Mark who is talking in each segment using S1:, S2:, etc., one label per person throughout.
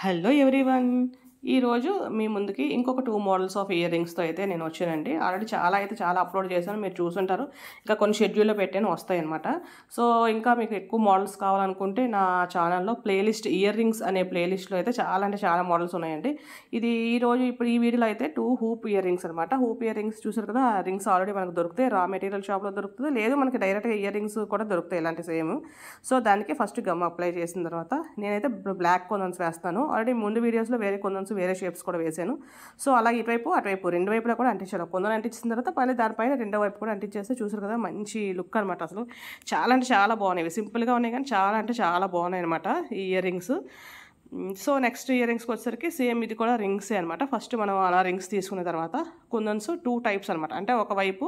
S1: Hello everyone. ఈరోజు మీ ముందుకి ఇంకొక 2 మోడల్స్ ఆఫ్ ఇయర్ రింగ్స్‌తో అయితే నేను వచ్చానండి. ఆల్రెడీ చాలా అప్లోడ్ చేశాను. మీరు చూసుంటారు. ఇంకా కొన్ని షెడ్యూల్‌లో పెట్టాను వస్తాయన్నమాట. సో, ఇంకా మీకు ఎక్కువ మోడల్స్ కావాలనుకుంటే నా ఛానల్‌లో ప్లేలిస్ట్ ఇయర్ రింగ్స్ అనే ప్లేలిస్ట్‌లో అయితే చాలా మోడల్స్ ఉన్నాయండి. ఇప్పుడు ఈ వీడియోలో అయితే 2 హూప్ ఇయర్ రింగ్స్ అనమాట. హూప్ ఇయర్ రింగ్స్ చూసారు కదా! ఆ రింగ్స్ ఆల్రెడీ మనకు దొరుకుతాయి. రా మెటీరియల్ షాప్‌లో దొరుకుతది. లేదు మనకి డైరెక్ట్‌గా ఇయర్ రింగ్స్ కూడా దొరుకుతాయి ఇలాంటి సేమ్. సో, దానికి ఫస్ట్ గమ్ అప్లై చేసిన తర్వాత నేనైతే బ్లాక్ కొందన్స్ వేస్తాను. ఆల్రెడీ ముందు వీడియోస్‌లో వేరే కొందన్స్ వేరే షేప్స్ కూడా వేశాను. సో, అలాగే ఇటువైపు, అటువైపు 2 వైపులా కూడా అంటించాలి. కొందరు అంటించిన తర్వాత మళ్ళీ దానిపైన రెండో వైపు కూడా అంటించేస్తే చూసారు కదా! మంచి లుక్ అనమాట అసలు. చాలా బాగున్నాయి. సింపుల్‌గా ఉన్నాయి కానీ చాలా బాగున్నాయన్నమాట ఈ earrings. So, next ear రింగ్స్‌కి వచ్చేసరికి సేమ్ ఇది కూడా రింగ్సే అనమాట. ఫస్ట్ మనం అలా రింగ్స్ తీసుకున్న తర్వాత కుందన్స్ 2 టైప్స్ అనమాట. అంటే ఒకవైపు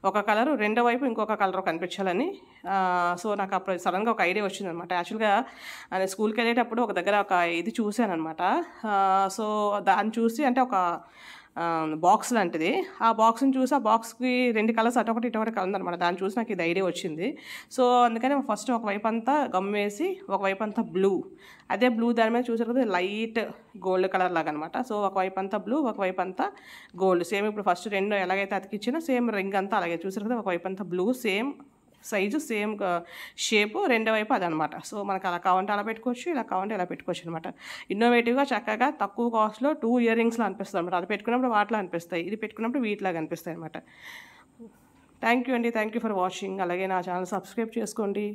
S1: ఒక కలరు, రెండో వైపు ఇంకొక కలర్ కనిపించాలని. సో, నాకు అప్పుడు సడన్‌గా ఒక ఐడియా వచ్చిందనమాట. యాక్చువల్‌గా నేను స్కూల్‌కెళ్ళేటప్పుడు ఒక దగ్గర ఒక ఇది చూశాననమాట. సో, దాన్ని చూసి అంటే ఒక బాక్స్ లాంటిది. ఆ బాక్స్‌ని చూసి ఆ బాక్స్‌కి 2 కలర్స్ అటొకటి, ఇటొకటి ఉందనమాట. దాన్ని చూసి నాకు ఇది ఐడియా వచ్చింది. సో, అందుకని ఫస్ట్ ఒకవైపంతా గమ్ వేసి, ఒకవైపంతా బ్లూ. అదే బ్లూ దాని మీద చూసారు కదా! లైట్ గోల్డ్ కలర్ లాగనమాట. సో, ఒకవైపంతా బ్లూ, ఒకవైపంతా గోల్డ్. సేమ్ ఇప్పుడు ఫస్ట్ 2 ఎలాగైతే అతికిచ్చినో సేమ్ రింగ్ అంతా అలాగే చూసారు కదా! ఒకవైపంతా blue same size, same shape, రెండో వైపు అదనమాట. సో, మనకు అలా కావాలంటే అలా పెట్టుకోవచ్చు, ఇలా కావాలంటే ఇలా పెట్టుకోవచ్చు అనమాట. ఇన్నోవేటివ్‌గా చక్కగా తక్కువ కాస్ట్‌లో 2 ఇయర్ రింగ్స్‌లా అనిపిస్తుంది అనమాట. అది పెట్టుకున్నప్పుడు వాటిలా అనిపిస్తాయి. ఇది పెట్టుకున్నప్పుడు వీటిలాగా అనిపిస్తాయి అనమాట. థ్యాంక్ యూ అండి. Thank you for watching. అలాగే నా ఛానల్ సబ్స్క్రైబ్ చేసుకోండి.